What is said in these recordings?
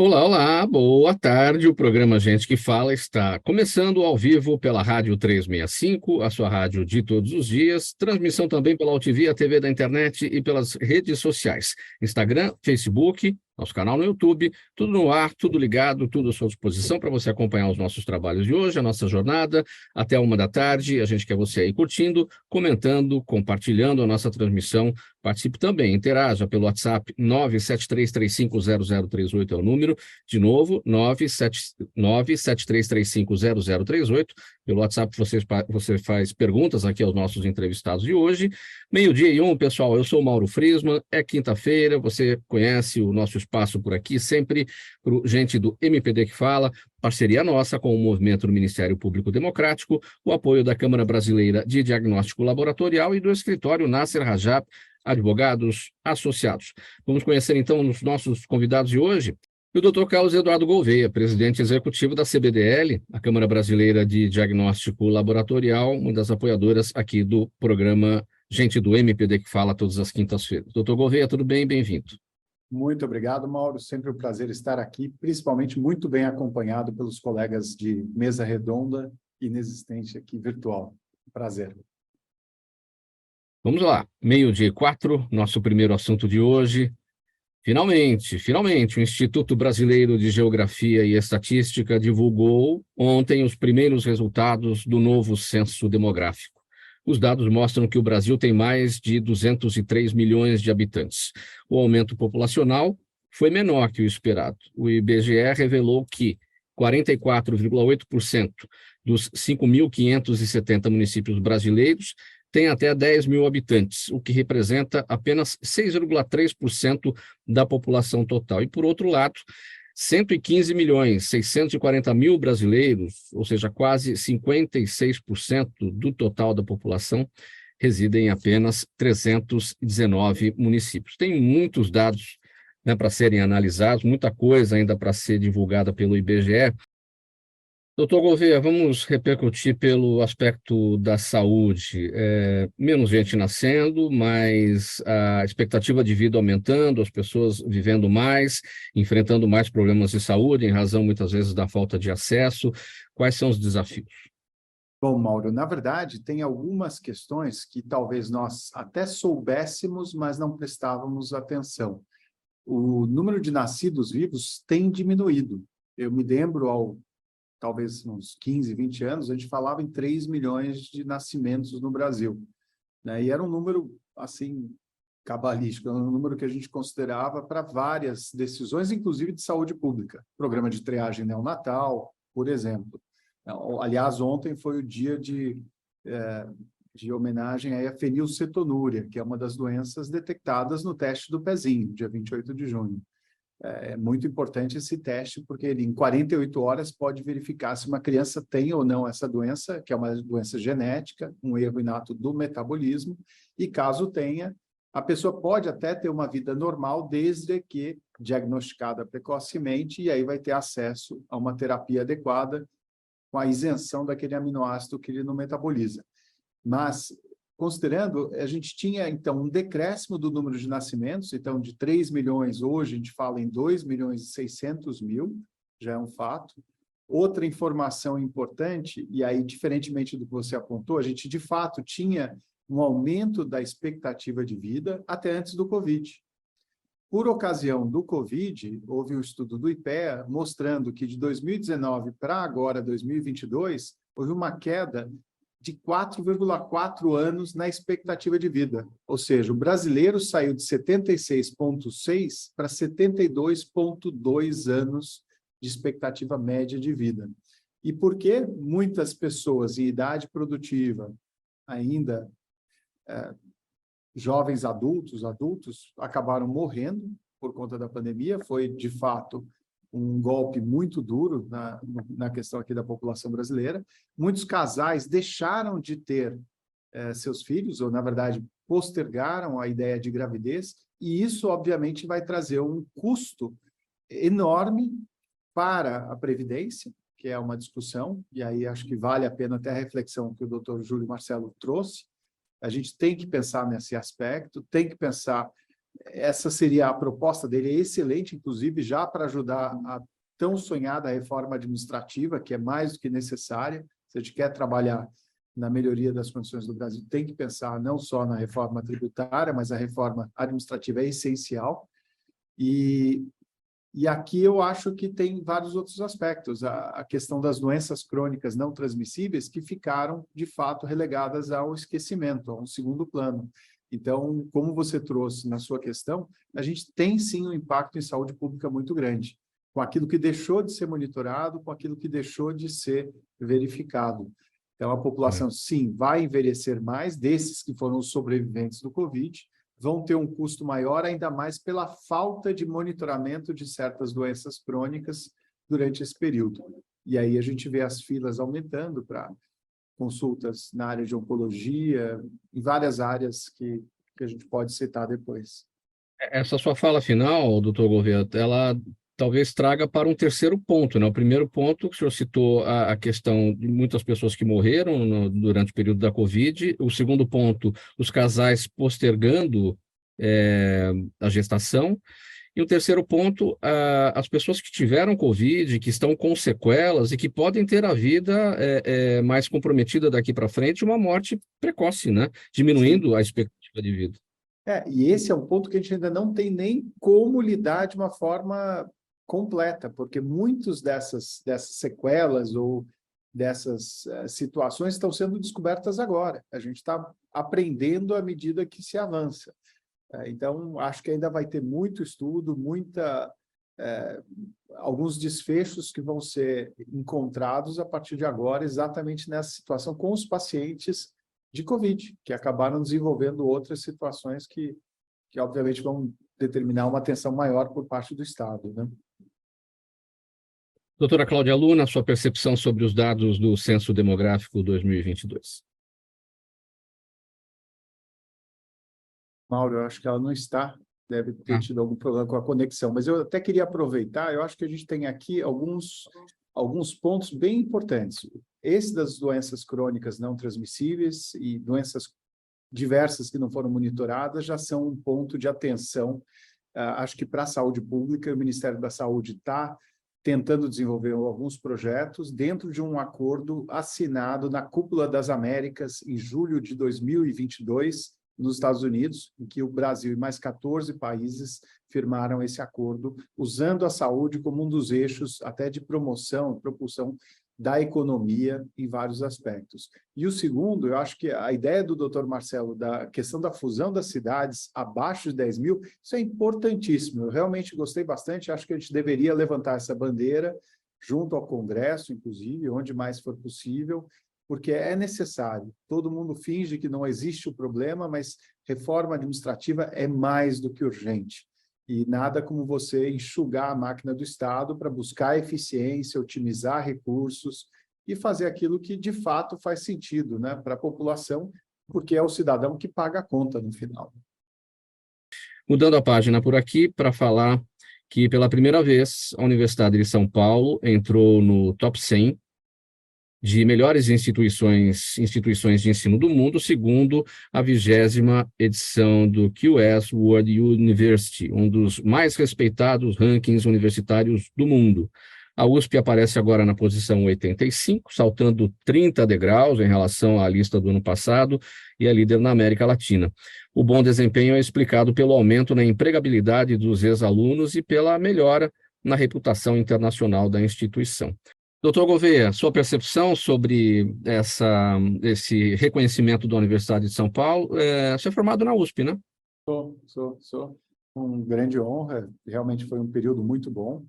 Olá, olá, boa tarde. O programa Gente que Fala está começando ao vivo pela Rádio 365, a sua rádio de todos os dias. Transmissão também pela UTV, a TV da internet e pelas redes sociais. Instagram, Facebook, nosso canal no YouTube, tudo no ar, tudo ligado, tudo à sua disposição para você acompanhar os nossos trabalhos de hoje, a nossa jornada, até 1 da tarde. A gente quer você aí curtindo, comentando, compartilhando a nossa transmissão. Participe também, interaja pelo WhatsApp 973350038 é o número. De novo, 973350038. Pelo WhatsApp você faz perguntas aqui aos nossos entrevistados de hoje. 12:01, pessoal, eu sou o Mauro Friesman, é quinta-feira, você conhece o nosso espaço por aqui, sempre para gente do MPD que Fala, parceria nossa com o Movimento do Ministério Público Democrático, o apoio da Câmara Brasileira de Diagnóstico Laboratorial e do escritório Nasser Rajab Advogados Associados. Vamos conhecer então os nossos convidados de hoje. E o Dr. Carlos Eduardo Gouveia, presidente executivo da CBDL, a Câmara Brasileira de Diagnóstico Laboratorial, uma das apoiadoras aqui do programa Gente do MPD que Fala todas as quintas-feiras. Doutor Gouveia, tudo bem? Bem-vindo. Muito obrigado, Mauro. Sempre um prazer estar aqui, principalmente muito bem acompanhado pelos colegas de mesa redonda inexistente aqui virtual. Prazer. Vamos lá, 12:04, nosso primeiro assunto de hoje. Finalmente, o Instituto Brasileiro de Geografia e Estatística divulgou ontem os primeiros resultados do novo censo demográfico. Os dados mostram que o Brasil tem mais de 203 milhões de habitantes. O aumento populacional foi menor que o esperado. O IBGE revelou que 44,8% dos 5.570 municípios brasileiros tem até 10 mil habitantes, o que representa apenas 6,3% da população total. E, por outro lado, 115.640.000 brasileiros, ou seja, quase 56% do total da população, residem em apenas 319 municípios. Tem muitos dados, né, para serem analisados, muita coisa ainda para ser divulgada pelo IBGE. Doutor Gouveia, vamos repercutir pelo aspecto da saúde. Menos gente nascendo, mas a expectativa de vida aumentando, as pessoas vivendo mais, enfrentando mais problemas de saúde, em razão, muitas vezes, da falta de acesso. Quais são os desafios? Bom, Mauro, na verdade, tem algumas questões que talvez nós até soubéssemos, mas não prestávamos atenção. O número de nascidos vivos tem diminuído. Eu me lembro, talvez uns 15, 20 anos, a gente falava em 3 milhões de nascimentos no Brasil, né? E era um número, assim, cabalístico, era um número que a gente considerava para várias decisões, inclusive de saúde pública. Programa de triagem neonatal, por exemplo. Aliás, ontem foi o dia de homenagem à fenilcetonúria, que é uma das doenças detectadas no teste do pezinho, dia 28 de junho. É muito importante esse teste, porque ele, em 48 horas, pode verificar se uma criança tem ou não essa doença, que é uma doença genética, um erro inato do metabolismo, e caso tenha, a pessoa pode até ter uma vida normal, desde que diagnosticada precocemente, e aí vai ter acesso a uma terapia adequada, com a isenção daquele aminoácido que ele não metaboliza. Mas, considerando, a gente tinha, então, um decréscimo do número de nascimentos, então, de 3 milhões, hoje a gente fala em 2.600.000, já é um fato. Outra informação importante, e aí, diferentemente do que você apontou, a gente, de fato, tinha um aumento da expectativa de vida até antes do Covid. Por ocasião do Covid, houve um estudo do IPEA mostrando que de 2019 para agora, 2022, houve uma queda de 4,4 anos na expectativa de vida. Ou seja, o brasileiro saiu de 76,6 para 72,2 anos de expectativa média de vida. E por que muitas pessoas em idade produtiva, ainda jovens adultos, acabaram morrendo por conta da pandemia? Foi, de fato, um golpe muito duro na questão aqui da população brasileira. Muitos casais deixaram de ter seus filhos, ou, na verdade, postergaram a ideia de gravidez, e isso, obviamente, vai trazer um custo enorme para a Previdência, que é uma discussão, e aí acho que vale a pena até a reflexão que o doutor Júlio Marcelo trouxe. A gente tem que pensar nesse aspecto, tem que pensar essa seria a proposta dele, é excelente, inclusive, já para ajudar a tão sonhada reforma administrativa, que é mais do que necessária. Se a gente quer trabalhar na melhoria das condições do Brasil, tem que pensar não só na reforma tributária, mas a reforma administrativa é essencial. E aqui eu acho que tem vários outros aspectos. A questão das doenças crônicas não transmissíveis que ficaram, de fato, relegadas ao esquecimento, a um segundo plano. Então, como você trouxe na sua questão, a gente tem sim um impacto em saúde pública muito grande, com aquilo que deixou de ser monitorado, com aquilo que deixou de ser verificado. Então, a população, sim, vai envelhecer mais, desses que foram os sobreviventes do Covid, vão ter um custo maior, ainda mais pela falta de monitoramento de certas doenças crônicas durante esse período. E aí a gente vê as filas aumentando para consultas na área de oncologia, em várias áreas que a gente pode citar depois. Essa sua fala final, doutor Gouveia, ela talvez traga para um terceiro ponto, né? O primeiro ponto, que o senhor citou a questão de muitas pessoas que morreram durante o período da Covid. O segundo ponto, os casais postergando a gestação. E o terceiro ponto, as pessoas que tiveram Covid, que estão com sequelas e que podem ter a vida mais comprometida daqui para frente, uma morte precoce, né? Diminuindo Sim. a expectativa de vida. E esse é um ponto que a gente ainda não tem nem como lidar de uma forma completa, porque muitas dessas sequelas ou dessas situações estão sendo descobertas agora. A gente está aprendendo à medida que se avança. Então, acho que ainda vai ter muito estudo, alguns desfechos que vão ser encontrados a partir de agora, exatamente nessa situação com os pacientes de Covid, que acabaram desenvolvendo outras situações que obviamente, vão determinar uma atenção maior por parte do Estado, né? Doutora Cláudia Luna, sua percepção sobre os dados do Censo Demográfico 2022. Mauro, eu acho que ela não está, deve ter tido algum problema com a conexão, mas eu até queria aproveitar, eu acho que a gente tem aqui alguns pontos bem importantes. Esse das doenças crônicas não transmissíveis e doenças diversas que não foram monitoradas já são um ponto de atenção. Acho que para a saúde pública, o Ministério da Saúde está tentando desenvolver alguns projetos dentro de um acordo assinado na Cúpula das Américas em julho de 2022, nos Estados Unidos, em que o Brasil e mais 14 países firmaram esse acordo, usando a saúde como um dos eixos até de promoção, propulsão da economia em vários aspectos. E o segundo, eu acho que a ideia do Dr. Marcelo, da questão da fusão das cidades abaixo de 10 mil, isso é importantíssimo. Eu realmente gostei bastante, acho que a gente deveria levantar essa bandeira junto ao Congresso, inclusive, onde mais for possível, porque é necessário. Todo mundo finge que não existe o problema, mas reforma administrativa é mais do que urgente. E nada como você enxugar a máquina do Estado para buscar eficiência, otimizar recursos e fazer aquilo que, de fato, faz sentido, né, para a população, porque é o cidadão que paga a conta no final. Mudando a página por aqui para falar que, pela primeira vez, a Universidade de São Paulo entrou no top 100 de melhores instituições de ensino do mundo, segundo a 20ª edição do QS World University, um dos mais respeitados rankings universitários do mundo. A USP aparece agora na posição 85, saltando 30 degraus em relação à lista do ano passado, e é líder na América Latina. O bom desempenho é explicado pelo aumento na empregabilidade dos ex-alunos e pela melhora na reputação internacional da instituição. Doutor Gouveia, sua percepção sobre esse reconhecimento da Universidade de São Paulo? Você é formado na USP, né? Sou. Com grande honra, realmente foi um período muito bom.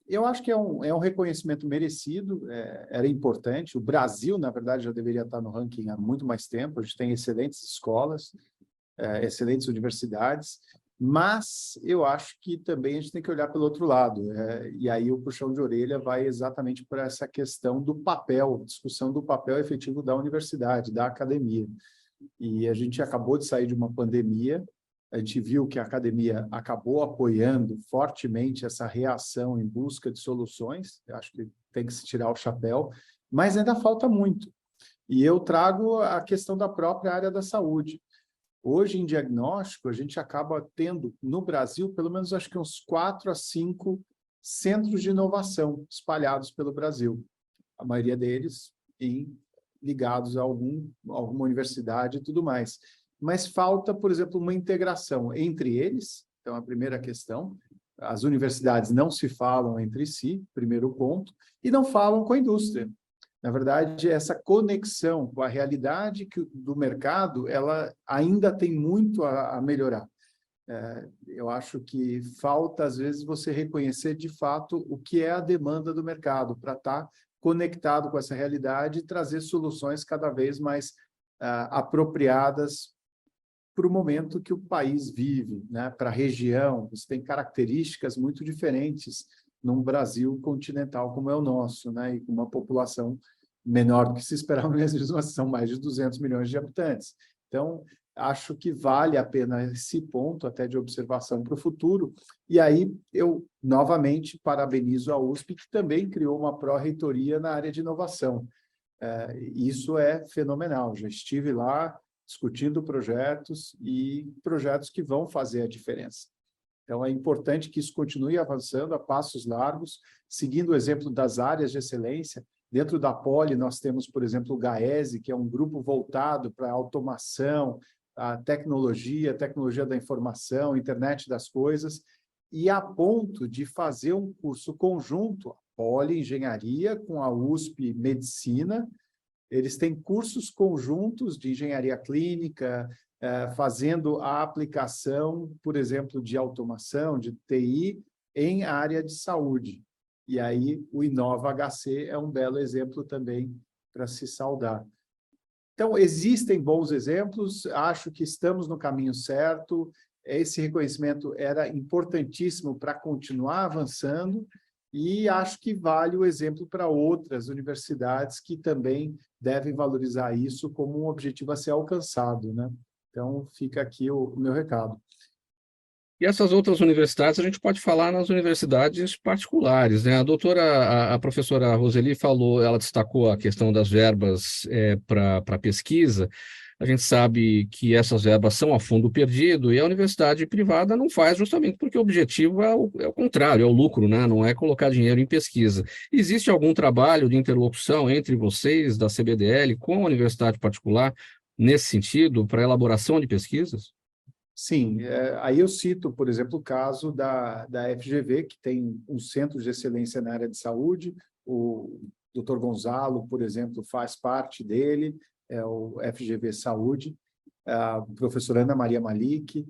Eu acho que é um reconhecimento merecido, era importante. O Brasil, na verdade, já deveria estar no ranking há muito mais tempo. A gente tem excelentes escolas, excelentes universidades, mas eu acho que também a gente tem que olhar pelo outro lado. E aí o puxão de orelha vai exatamente para essa questão do papel, discussão do papel efetivo da universidade, da academia. E a gente acabou de sair de uma pandemia, a gente viu que a academia acabou apoiando fortemente essa reação em busca de soluções. Eu acho que tem que se tirar o chapéu, mas ainda falta muito. E eu trago a questão da própria área da saúde. Hoje, em diagnóstico, a gente acaba tendo, no Brasil, pelo menos acho que uns 4 a 5 centros de inovação espalhados pelo Brasil. A maioria deles ligados a alguma universidade e tudo mais. Mas falta, por exemplo, uma integração entre eles. Então, a primeira questão, as universidades não se falam entre si, primeiro ponto, e não falam com a indústria. Na verdade, essa conexão com a realidade do mercado, ela ainda tem muito a melhorar. Eu acho que falta, às vezes, você reconhecer, de fato, o que é a demanda do mercado, para estar conectado com essa realidade e trazer soluções cada vez mais apropriadas para o momento que o país vive, né? Para a região. Você tem características muito diferentes num Brasil continental como é o nosso, né? E com uma população menor do que se esperava mesmo, são mais de 200 milhões de habitantes. Então, acho que vale a pena esse ponto até de observação para o futuro. E aí, eu, novamente, parabenizo a USP, que também criou uma pró-reitoria na área de inovação. Isso é fenomenal. Já estive lá discutindo projetos e projetos que vão fazer a diferença. Então, é importante que isso continue avançando a passos largos, seguindo o exemplo das áreas de excelência. Dentro da Poli, nós temos, por exemplo, o GAESE, que é um grupo voltado para a automação, a tecnologia da informação, internet das coisas, e a ponto de fazer um curso conjunto, a Poli Engenharia com a USP Medicina. Eles têm cursos conjuntos de engenharia clínica, fazendo a aplicação, por exemplo, de automação, de TI, em área de saúde. E aí o Inova HC é um belo exemplo também para se saudar. Então, existem bons exemplos, acho que estamos no caminho certo, esse reconhecimento era importantíssimo para continuar avançando, e acho que vale o exemplo para outras universidades que também devem valorizar isso como um objetivo a ser alcançado, né? Então, fica aqui o meu recado. E essas outras universidades, a gente pode falar nas universidades particulares, né? A professora Roseli falou, ela destacou a questão das verbas para pesquisa. A gente sabe que essas verbas são a fundo perdido e a universidade privada não faz justamente porque o objetivo é o contrário, é o lucro, né? Não é colocar dinheiro em pesquisa. Existe algum trabalho de interlocução entre vocês, da CBDL, com a universidade particular, nesse sentido, para elaboração de pesquisas? Sim, aí eu cito, por exemplo, o caso da FGV, que tem um centro de excelência na área de saúde. O Dr. Gonzalo, por exemplo, faz parte dele, é o FGV Saúde. A professora Ana Maria Malik,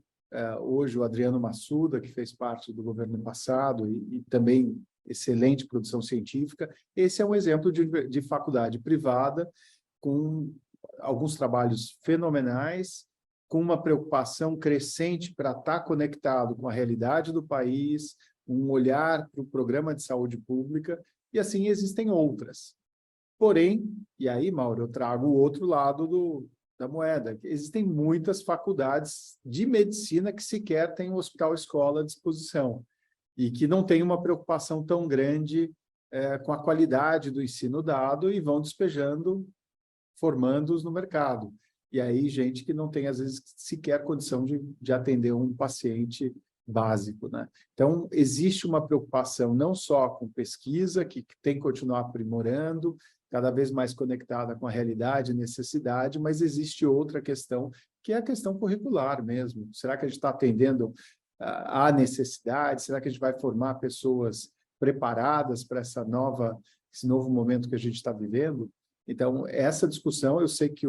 hoje o Adriano Massuda, que fez parte do governo passado e também excelente produção científica. Esse é um exemplo de faculdade privada com alguns trabalhos fenomenais, com uma preocupação crescente para estar conectado com a realidade do país, um olhar para o programa de saúde pública, e assim existem outras. Porém, e aí, Mauro, eu trago o outro lado da moeda. Existem muitas faculdades de medicina que sequer têm um hospital-escola à disposição e que não têm uma preocupação tão grande com a qualidade do ensino dado e vão despejando formandos no mercado. E aí, gente que não tem, às vezes, sequer condição de atender um paciente básico, né? Então, existe uma preocupação não só com pesquisa, que tem que continuar aprimorando, cada vez mais conectada com a realidade e necessidade, mas existe outra questão, que é a questão curricular mesmo. Será que a gente está atendendo à necessidade? Será que a gente vai formar pessoas preparadas para esse novo momento que a gente está vivendo? Então, essa discussão, eu sei que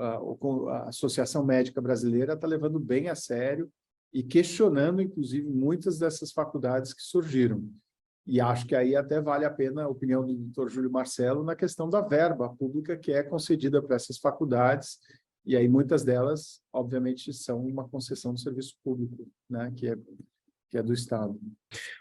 a Associação Médica Brasileira está levando bem a sério e questionando, inclusive, muitas dessas faculdades que surgiram. E acho que aí até vale a pena a opinião do Dr. Júlio Marcelo na questão da verba pública que é concedida para essas faculdades, e aí muitas delas, obviamente, são uma concessão do serviço público, né, que é do Estado.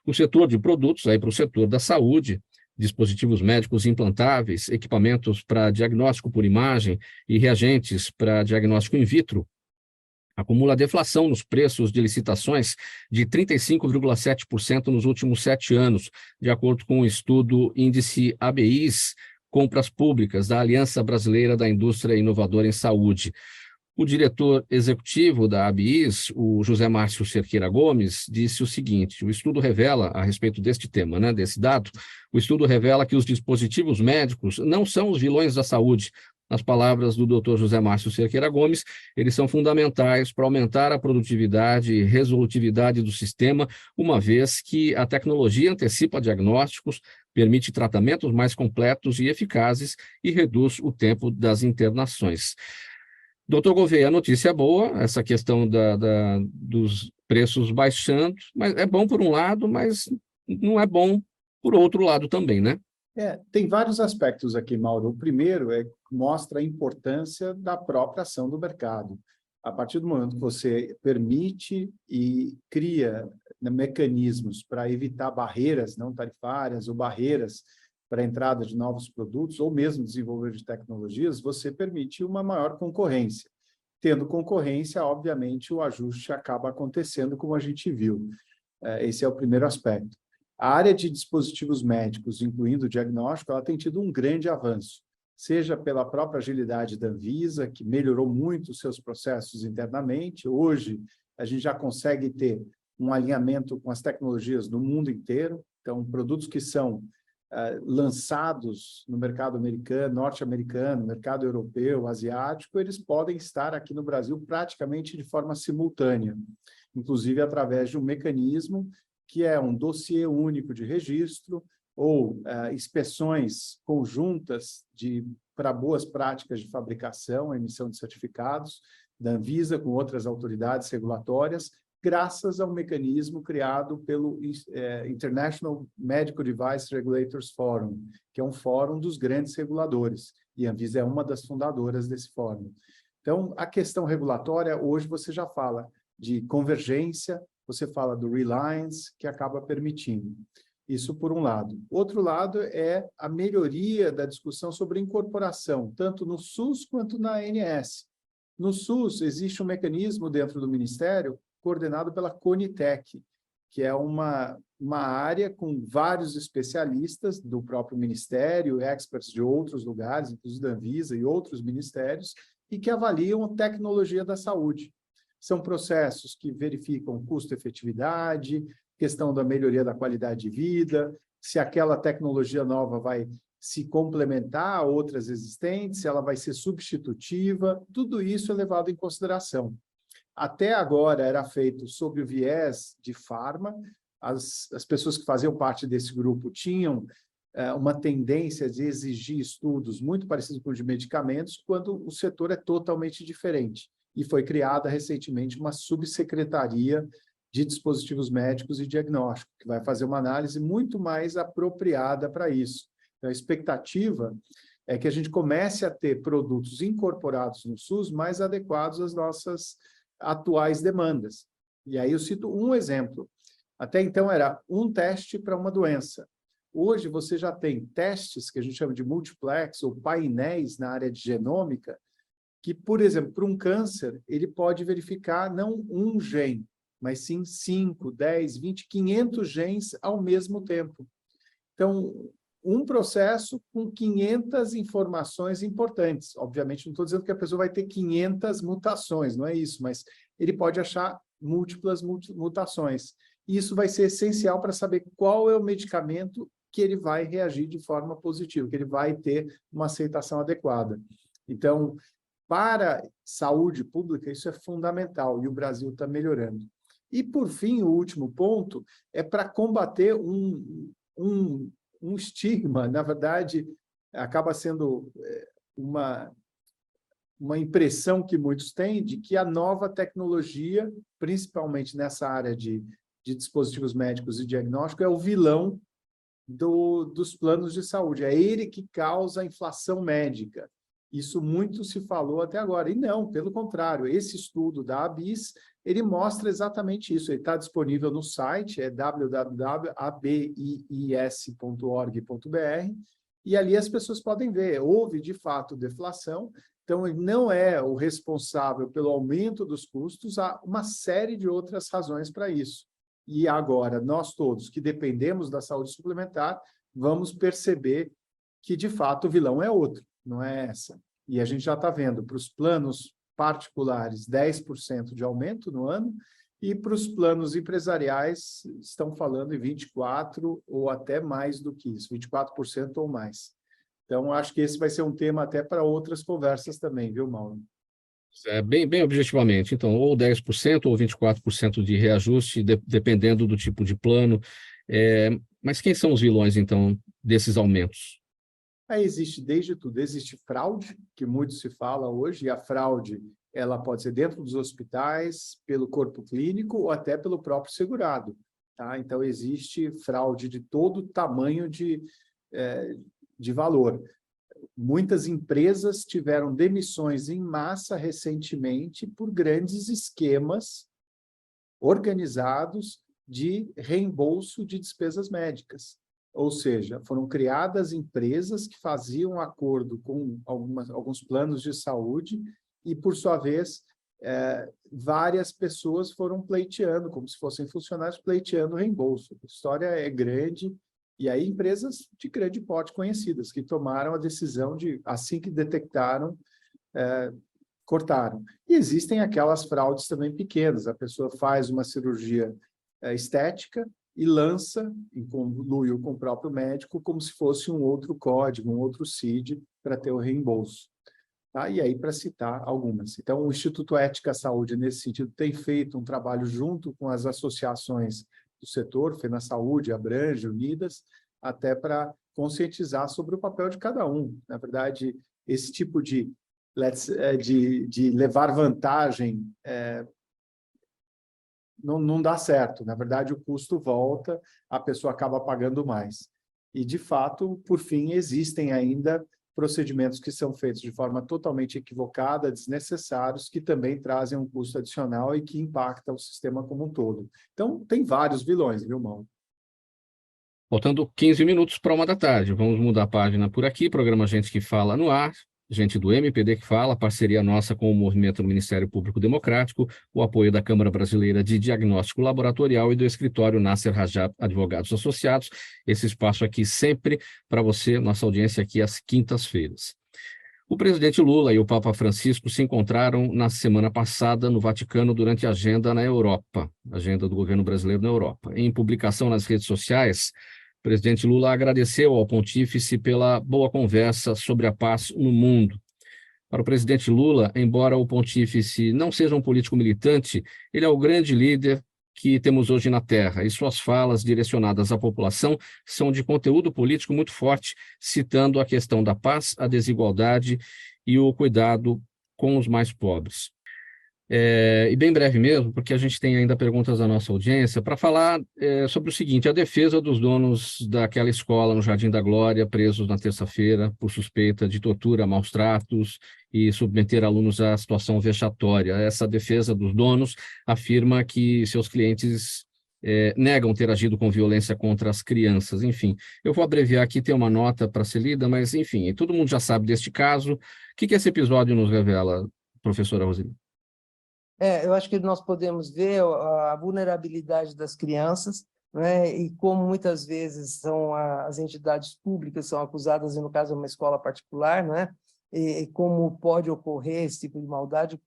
O setor de produtos, aí para o setor da saúde, dispositivos médicos implantáveis, equipamentos para diagnóstico por imagem e reagentes para diagnóstico in vitro, acumula deflação nos preços de licitações de 35,7% nos últimos 7 anos, de acordo com o estudo índice ABIs, Compras Públicas, da Aliança Brasileira da Indústria Inovadora em Saúde. O diretor executivo da ABIS, o José Márcio Cerqueira Gomes, disse o seguinte: o estudo revela, a respeito deste tema, né, desse dado, o estudo revela que os dispositivos médicos não são os vilões da saúde. Nas palavras do Dr. José Márcio Cerqueira Gomes, eles são fundamentais para aumentar a produtividade e resolutividade do sistema, uma vez que a tecnologia antecipa diagnósticos, permite tratamentos mais completos e eficazes e reduz o tempo das internações. Doutor Gouveia, a notícia é boa, essa questão dos preços baixando, mas é bom por um lado, mas não é bom por outro lado também, né? Tem vários aspectos aqui, Mauro. O primeiro mostra a importância da própria ação do mercado. A partir do momento que você permite e cria, né, mecanismos para evitar barreiras não tarifárias ou barreiras para a entrada de novos produtos ou mesmo desenvolver de tecnologias, você permite uma maior concorrência. Tendo concorrência, obviamente, o ajuste acaba acontecendo, como a gente viu. Esse é o primeiro aspecto. A área de dispositivos médicos, incluindo o diagnóstico, ela tem tido um grande avanço, seja pela própria agilidade da Anvisa, que melhorou muito os seus processos internamente. Hoje, a gente já consegue ter um alinhamento com as tecnologias do mundo inteiro. Então, produtos que são lançados no mercado americano, norte-americano, mercado europeu, asiático, eles podem estar aqui no Brasil praticamente de forma simultânea, inclusive através de um mecanismo que é um dossiê único de registro ou inspeções conjuntas para boas práticas de fabricação, emissão de certificados da Anvisa com outras autoridades regulatórias, graças ao mecanismo criado pelo International Medical Device Regulators Forum, que é um fórum dos grandes reguladores, e a Anvisa é uma das fundadoras desse fórum. Então, a questão regulatória, hoje você já fala de convergência, você fala do Reliance, que acaba permitindo. Isso por um lado. Outro lado é a melhoria da discussão sobre incorporação, tanto no SUS quanto na ANS. No SUS, existe um mecanismo dentro do Ministério coordenado pela Conitec, que é uma área com vários especialistas do próprio Ministério, experts de outros lugares, inclusive da Anvisa e outros ministérios, e que avaliam a tecnologia da saúde. São processos que verificam custo-efetividade, questão da melhoria da qualidade de vida, se aquela tecnologia nova vai se complementar a outras existentes, se ela vai ser substitutiva, tudo isso é levado em consideração. Até agora era feito sob o viés de farma, as pessoas que faziam parte desse grupo tinham uma tendência de exigir estudos muito parecidos com os de medicamentos, quando o setor é totalmente diferente. E foi criada recentemente uma subsecretaria de dispositivos médicos e diagnóstico, que vai fazer uma análise muito mais apropriada para isso. Então, a expectativa é que a gente comece a ter produtos incorporados no SUS mais adequados às nossas atuais demandas. E aí eu cito um exemplo. Até então era um teste para uma doença. Hoje você já tem testes que a gente chama de multiplex ou painéis na área de genômica, que, por exemplo, para um câncer, ele pode verificar não um gene, mas sim 5, 10, 20, 500 genes ao mesmo tempo. Então, um processo com 500 informações importantes. Obviamente, não estou dizendo que a pessoa vai ter 500 mutações, não é isso, mas ele pode achar múltiplas mutações. E isso vai ser essencial para saber qual é o medicamento que ele vai reagir de forma positiva, que ele vai ter uma aceitação adequada. Então, para saúde pública, isso é fundamental, e o Brasil está melhorando. E, por fim, o último ponto é para combater um estigma, na verdade, acaba sendo uma impressão que muitos têm de que a nova tecnologia, principalmente nessa área de dispositivos médicos e diagnóstico, é o vilão dos planos de saúde. É ele que causa a inflação médica. Isso muito se falou até agora. E não, pelo contrário, esse estudo da ABIS, ele mostra exatamente isso. Ele está disponível no site, é www.abiis.org.br, e ali as pessoas podem ver. Houve, de fato, deflação, então ele não é o responsável pelo aumento dos custos, há uma série de outras razões para isso. E agora, nós todos que dependemos da saúde suplementar, vamos perceber que, de fato, o vilão é outro, não é essa. E a gente já está vendo, para os planos particulares, 10% de aumento no ano, e para os planos empresariais, estão falando em 24% ou até mais do que isso, 24% ou mais. Então, acho que esse vai ser um tema até para outras conversas também, viu, Mauro? Bem objetivamente, então, ou 10% ou 24% de reajuste, dependendo do tipo de plano. Mas quem são os vilões, então, desses aumentos? Aí existe desde tudo, existe fraude, que muito se fala hoje, e a fraude ela pode ser dentro dos hospitais, pelo corpo clínico ou até pelo próprio segurado. Tá? Então, existe fraude de todo tamanho de valor. Muitas empresas tiveram demissões em massa recentemente por grandes esquemas organizados de reembolso de despesas médicas. Ou seja, foram criadas empresas que faziam acordo com alguns planos de saúde e, por sua vez, várias pessoas foram pleiteando, como se fossem funcionários pleiteando reembolso. A história é grande, e aí empresas de grande porte conhecidas, que tomaram a decisão de, assim que detectaram, cortaram. E existem aquelas fraudes também pequenas, a pessoa faz uma cirurgia estética e lança, em conluio com o próprio médico, como se fosse um outro código, um outro CID, para ter o reembolso. Tá? E aí, para citar algumas. Então, o Instituto Ética à Saúde, nesse sentido, tem feito um trabalho junto com as associações do setor, FenaSaúde, Abrange, Unidas, até para conscientizar sobre o papel de cada um. Na verdade, esse tipo de levar vantagem não dá certo. Na verdade, o custo volta, a pessoa acaba pagando mais. E, de fato, por fim, existem ainda procedimentos que são feitos de forma totalmente equivocada, desnecessários, que também trazem um custo adicional e que impactam o sistema como um todo. Então, tem vários vilões, viu, Mauro? Faltando 15 minutos para 1 da tarde. Vamos mudar a página por aqui. Programa Gente que Fala no ar. Gente do MPD que Fala, parceria nossa com o Movimento do Ministério Público Democrático, o apoio da Câmara Brasileira de Diagnóstico Laboratorial e do escritório Nasser Rajab Advogados Associados. Esse espaço aqui sempre para você, nossa audiência aqui às quintas-feiras. O presidente Lula e o Papa Francisco se encontraram na semana passada no Vaticano durante a agenda na Europa, agenda do governo brasileiro na Europa. Em publicação nas redes sociais, o presidente Lula agradeceu ao pontífice pela boa conversa sobre a paz no mundo. Para o presidente Lula, embora o pontífice não seja um político militante, ele é o grande líder que temos hoje na Terra, e suas falas direcionadas à população são de conteúdo político muito forte, citando a questão da paz, a desigualdade e o cuidado com os mais pobres. E bem breve mesmo, porque a gente tem ainda perguntas da nossa audiência, para falar sobre o seguinte: a defesa dos donos daquela escola no Jardim da Glória, presos na terça-feira por suspeita de tortura, maus tratos e submeter alunos à situação vexatória. Essa defesa dos donos afirma que seus clientes negam ter agido com violência contra as crianças. Enfim, eu vou abreviar aqui, tem uma nota para ser lida, mas enfim, todo mundo já sabe deste caso. O que esse episódio nos revela, professora Roseli? Eu acho que nós podemos ver a vulnerabilidade das crianças, né, e como muitas vezes são as entidades públicas são acusadas, e no caso é uma escola particular, né, e como pode ocorrer esse tipo de maldade,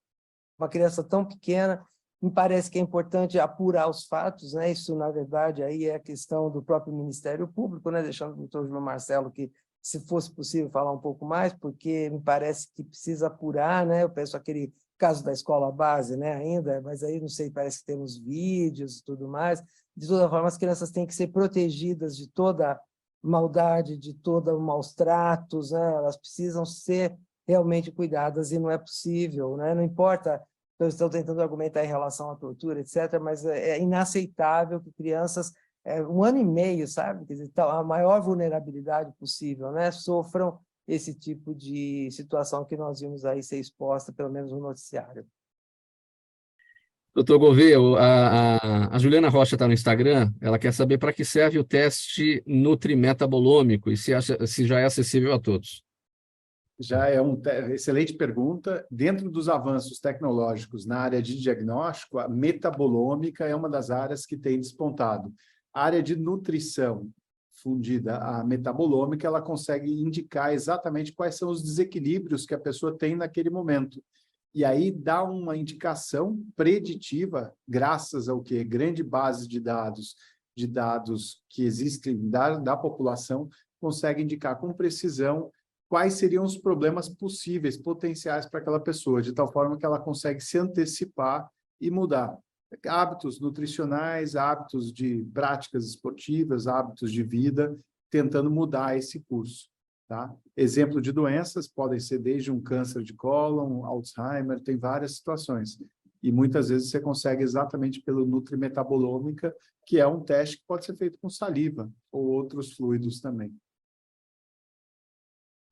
uma criança tão pequena. Me parece que é importante apurar os fatos, né? Isso, na verdade, aí é a questão do próprio Ministério Público, né? Deixando o doutor João Marcelo que, se fosse possível, falar um pouco mais, porque me parece que precisa apurar, né? Eu penso aquele caso da escola base, né, ainda, mas aí não sei, parece que temos vídeos e tudo mais. De toda forma, as crianças têm que ser protegidas de toda maldade, de todos os maus tratos, né? Elas precisam ser realmente cuidadas e não é possível, né? Não importa, eu estou tentando argumentar em relação à tortura, etc., mas é inaceitável que crianças, 1 ano e meio, sabe, quer dizer, a maior vulnerabilidade possível, né, sofram esse tipo de situação que nós vimos aí ser exposta, pelo menos no noticiário. Doutor Gouveia, a Juliana Rocha está no Instagram, ela quer saber para que serve o teste nutrimetabolômico e se já é acessível a todos. Já é uma excelente pergunta. Dentro dos avanços tecnológicos na área de diagnóstico, a metabolômica é uma das áreas que tem despontado. A área de nutrição fundida à metabolômica, ela consegue indicar exatamente quais são os desequilíbrios que a pessoa tem naquele momento. E aí dá uma indicação preditiva, graças ao quê? Grande base de dados que existem da população, consegue indicar com precisão quais seriam os problemas possíveis, potenciais para aquela pessoa, de tal forma que ela consegue se antecipar e mudar. Hábitos nutricionais, hábitos de práticas esportivas, hábitos de vida, tentando mudar esse curso. Tá? Exemplo de doenças podem ser desde um câncer de cólon, Alzheimer, tem várias situações. E muitas vezes você consegue exatamente pelo nutrimetabolômica, que é um teste que pode ser feito com saliva ou outros fluidos também.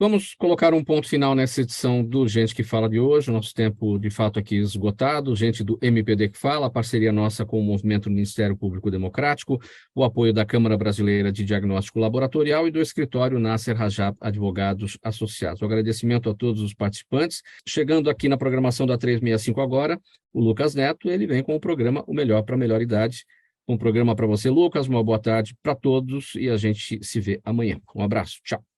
Vamos colocar um ponto final nessa edição do Gente que Fala de hoje, nosso tempo de fato aqui esgotado, gente do MPD que Fala, a parceria nossa com o Movimento Ministério Público Democrático, o apoio da Câmara Brasileira de Diagnóstico Laboratorial e do escritório Nasser Rajab Advogados Associados. O agradecimento a todos os participantes. Chegando aqui na programação da 365 agora, o Lucas Neto, ele vem com o programa O Melhor para a Melhor Idade. Um programa para você, Lucas, uma boa tarde para todos e a gente se vê amanhã. Um abraço, tchau.